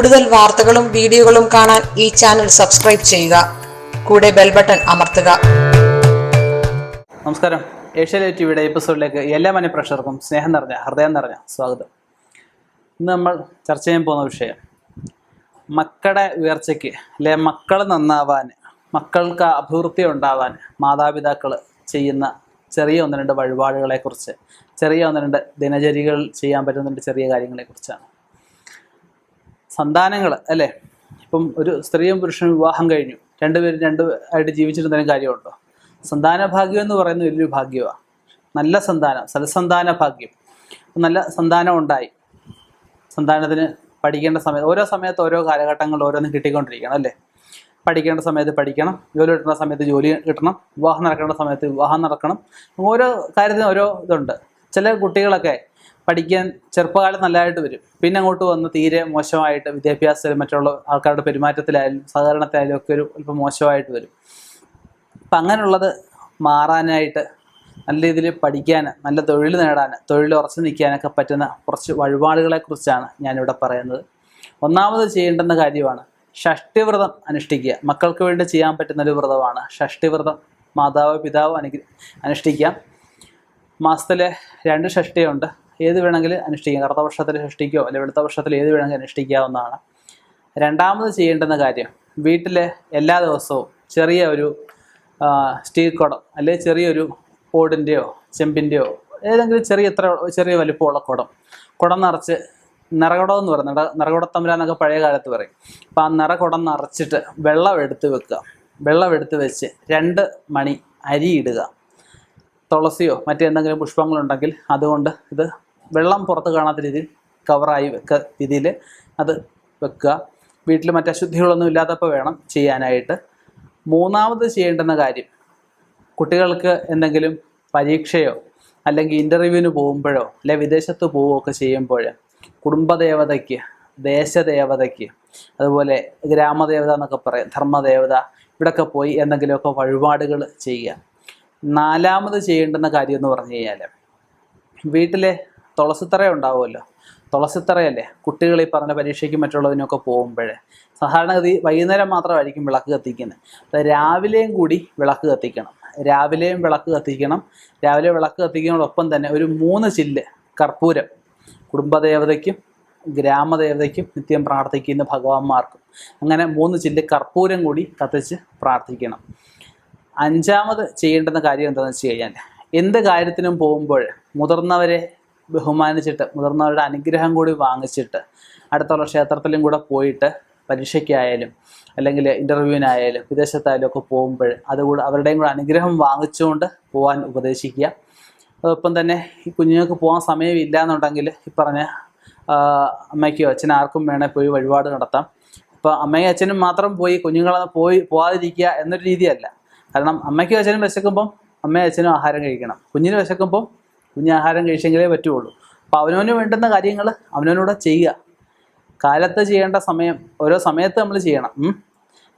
കൂടുതൽ വാർത്തകളും വീഡിയോകളും കാണാൻ ഈ ചാനൽ സബ്സ്ക്രൈബ് ചെയ്യുക. കൂടെ ബെൽ ബട്ടൺ അമർത്തുക. നമസ്കാരം. ഏഷ്യാനെറ്റ് ടിവിയുടെ എപ്പിസോഡിലേക്ക് എല്ലാ മനഃപ്രേക്ഷകർക്കും സ്നേഹം നിറഞ്ഞ ഹൃദയം നിറഞ്ഞ സ്വാഗതം. ഇന്ന് നമ്മൾ ചർച്ച ചെയ്യാൻ പോകുന്ന വിഷയം മക്കളുടെ ഉയർച്ചയ്ക്ക് അല്ലെ മക്കൾ നന്നാവാൻ, മക്കൾക്ക് അഭിവൃദ്ധി ഉണ്ടാവാൻ മാതാപിതാക്കൾ ചെയ്യുന്ന ചെറിയ ഒന്ന് രണ്ട് വഴിപാടുകളെക്കുറിച്ച്, ചെറിയ ഒന്ന് രണ്ട് ദിനചര്യകൾ ചെയ്യാൻ പറ്റുന്ന ചെറിയ കാര്യങ്ങളെക്കുറിച്ചാണ്. സന്താനങ്ങൾ അല്ലേ, ഇപ്പം ഒരു സ്ത്രീയും പുരുഷനും വിവാഹം കഴിഞ്ഞു, രണ്ടുപേരും ആയിട്ട് ജീവിച്ചിരുന്നതിനും കാര്യമുണ്ടോ? സന്താന ഭാഗ്യം എന്ന് പറയുന്നത് വലിയൊരു ഭാഗ്യമാണ്. നല്ല സന്താനം, സൽസന്താന ഭാഗ്യം, നല്ല സന്താനം ഉണ്ടായി. സന്താനത്തിന് പഠിക്കേണ്ട സമയത്ത്, ഓരോ സമയത്ത് ഓരോ കാലഘട്ടങ്ങളിൽ ഓരോന്നും കിട്ടിക്കൊണ്ടിരിക്കണം അല്ലേ. പഠിക്കേണ്ട സമയത്ത് പഠിക്കണം, ജോലി കിട്ടുന്ന സമയത്ത് ജോലി കിട്ടണം, വിവാഹം നടക്കേണ്ട സമയത്ത് വിവാഹം നടക്കണം. ഓരോ കാര്യത്തിനും ഓരോ ഇതുണ്ട്. ചില കുട്ടികളൊക്കെ പഠിക്കാൻ ചെറുപ്പകാലം നല്ലതായിട്ട് വരും, പിന്നെ അങ്ങോട്ട് വന്ന് തീരെ മോശമായിട്ട് വിദ്യാഭ്യാസത്തിലും മറ്റുള്ള ആൾക്കാരുടെ പെരുമാറ്റത്തിലായാലും സഹകരണത്തിലായാലും ഒക്കെ ഒരു അല്പം മോശമായിട്ട് വരും. അപ്പം അങ്ങനെയുള്ളത് മാറാനായിട്ട്, നല്ല രീതിയിൽ പഠിക്കാൻ, നല്ല തൊഴിൽ നേടാൻ, തൊഴിൽ ഉറച്ചു നിൽക്കാനൊക്കെ പറ്റുന്ന കുറച്ച് വഴിപാടുകളെക്കുറിച്ചാണ് ഞാനിവിടെ പറയുന്നത്. ഒന്നാമത് ചെയ്യേണ്ടുന്ന കാര്യമാണ് ഷഷ്ടിവ്രതം അനുഷ്ഠിക്കുക. മക്കൾക്ക് വേണ്ടി ചെയ്യാൻ പറ്റുന്നൊരു വ്രതമാണ് ഷഷ്ടിവ്രതം. മാതാവ് പിതാവ് അനുഷ്ഠിക്കാം. മാസത്തിലെ 2 ഷഷ്ടിയുണ്ട്, ഏത് വേണമെങ്കിലും അനുഷ്ഠിക്കാം. കറുത്ത വർഷത്തിൽ ഷഷ്ടിക്കോ അല്ലെങ്കിൽ വെളുത്ത വർഷത്തിൽ ഏത് വേണമെങ്കിലും അനുഷ്ഠിക്കാവുന്നതാണ്. രണ്ടാമത് ചെയ്യേണ്ടുന്ന കാര്യം, വീട്ടിലെ എല്ലാ ദിവസവും ചെറിയ ഒരു സ്റ്റീൽ കുടം അല്ലെങ്കിൽ ചെറിയൊരു ഓടിൻ്റെയോ ചെമ്പിൻ്റെയോ ഏതെങ്കിലും ചെറിയ വലിപ്പമുള്ള കുടം നിറച്ച്, നിറകുടം എന്ന് പറയുന്നത് നിറകുടത്തമ്പല പഴയ കാലത്ത് പറയും. അപ്പോൾ ആ നിറകുടം നിറച്ചിട്ട് വെള്ളം എടുത്ത് വെക്കുക. വെള്ളം എടുത്ത് വെച്ച് 2 മണി അരി ഇടുക. തുളസിയോ മറ്റെന്തെങ്കിലും പുഷ്പങ്ങളുണ്ടെങ്കിൽ അതുകൊണ്ട് ഇത് വെള്ളം പുറത്ത് കാണാത്ത രീതിയിൽ കവറായി രീതിയിൽ അത് വെക്കുക. വീട്ടിൽ മറ്റ് അശുദ്ധികളൊന്നും ഇല്ലാത്തപ്പോൾ വേണം ചെയ്യാനായിട്ട്. മൂന്നാമത് ചെയ്യേണ്ടുന്ന കാര്യം, കുട്ടികൾക്ക് എന്തെങ്കിലും പരീക്ഷയോ അല്ലെങ്കിൽ ഇൻ്റർവ്യൂവിന് പോകുമ്പോഴോ അല്ലെ വിദേശത്ത് പോവുകയൊക്കെ ചെയ്യുമ്പോൾ കുടുംബദേവതയ്ക്ക്, ദേശദേവതയ്ക്ക്, അതുപോലെ ഗ്രാമദേവത എന്നൊക്കെ പറയും, ധർമ്മദേവത, ഇവിടെയൊക്കെ പോയി എന്തെങ്കിലുമൊക്കെ വഴിപാടുകൾ ചെയ്യുക. നാലാമത് ചെയ്യേണ്ടുന്ന കാര്യം എന്ന് പറഞ്ഞു കഴിഞ്ഞാൽ, വീട്ടിലെ തുളസിത്തറ ഉണ്ടാവുമല്ലോ, തുളസിത്തറയല്ലേ കുട്ടികൾ ഈ പറഞ്ഞ പരീക്ഷയ്ക്കും മറ്റുള്ളതിനൊക്കെ പോകുമ്പോൾ സാധാരണഗതി വൈകുന്നേരം മാത്രമായിരിക്കും വിളക്ക് കത്തിക്കുന്നത്. അത് രാവിലെയും കൂടി വിളക്ക് കത്തിക്കണം. രാവിലെ വിളക്ക് കത്തിക്കുന്നതോടൊപ്പം തന്നെ ഒരു 3 ചില്ല് കർപ്പൂരം കുടുംബദേവതയ്ക്കും ഗ്രാമദേവതയ്ക്കും നിത്യം പ്രാർത്ഥിക്കുന്ന ഭഗവാന്മാർക്കും അങ്ങനെ 3 ചില്ല് കർപ്പൂരം കൂടി കത്തിച്ച് പ്രാർത്ഥിക്കണം. അഞ്ചാമത് ചെയ്യേണ്ടുന്ന കാര്യം എന്താണെന്ന് വെച്ച് കഴിഞ്ഞാൽ, എന്ത് കാര്യത്തിനും പോകുമ്പോൾ മുതിർന്നവരെ ബഹുമാനിച്ചിട്ട്, മുതിർന്നവരുടെ അനുഗ്രഹം കൂടി വാങ്ങിച്ചിട്ട്, അടുത്തുള്ള ക്ഷേത്രത്തിലും കൂടെ പോയിട്ട് പരീക്ഷയ്ക്കായാലും അല്ലെങ്കിൽ ഇൻ്റർവ്യൂവിനായാലും വിദേശത്തായാലും ഒക്കെ പോകുമ്പോൾ അതുകൂടെ അവരുടെയും കൂടെ അനുഗ്രഹം വാങ്ങിച്ചുകൊണ്ട് പോകാൻ ഉപദേശിക്കുക. അതോടൊപ്പം തന്നെ ഈ കുഞ്ഞുങ്ങൾക്ക് പോകാൻ സമയമില്ല എന്നുണ്ടെങ്കിൽ ഈ പറഞ്ഞ അമ്മയ്ക്കോ അച്ഛനോ ആർക്കും വേണേൽ പോയി വഴിപാട് നടത്താം. ഇപ്പോൾ അമ്മയും അച്ഛനും മാത്രം പോയി കുഞ്ഞുങ്ങളെ പോകാതിരിക്കുക എന്നൊരു രീതിയല്ല. കാരണം അമ്മയ്ക്കും അച്ഛനും വിശക്കുമ്പം അമ്മയും അച്ഛനും ആഹാരം കഴിക്കണം, കുഞ്ഞിന് വിശക്കുമ്പം കുഞ്ഞ് ആഹാരം കഴിച്ചെങ്കിലേ പറ്റുള്ളൂ. അപ്പോൾ അവനവന് വേണ്ടുന്ന കാര്യങ്ങൾ അവനവനൂടെ ചെയ്യുക. കാലത്ത് ചെയ്യേണ്ട സമയം ഓരോ സമയത്ത് നമ്മൾ ചെയ്യണം.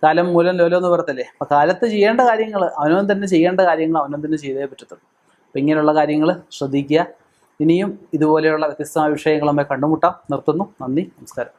കാലം മൂലം ലോലം എന്ന് പറയത്തില്ലേ. അപ്പോൾ കാലത്ത് ചെയ്യേണ്ട കാര്യങ്ങൾ അവനവൻ തന്നെ ചെയ്യേണ്ട കാര്യങ്ങൾ അവനവൻ തന്നെ ചെയ്തേ പറ്റത്തുള്ളൂ. അപ്പോൾ ഇങ്ങനെയുള്ള കാര്യങ്ങൾ ശ്രദ്ധിക്കുക. ഇനിയും ഇതുപോലെയുള്ള വ്യത്യസ്തമായ വിഷയങ്ങളുമായി കണ്ടുമുട്ടാം. നിർത്തുന്നു. നന്ദി, നമസ്കാരം.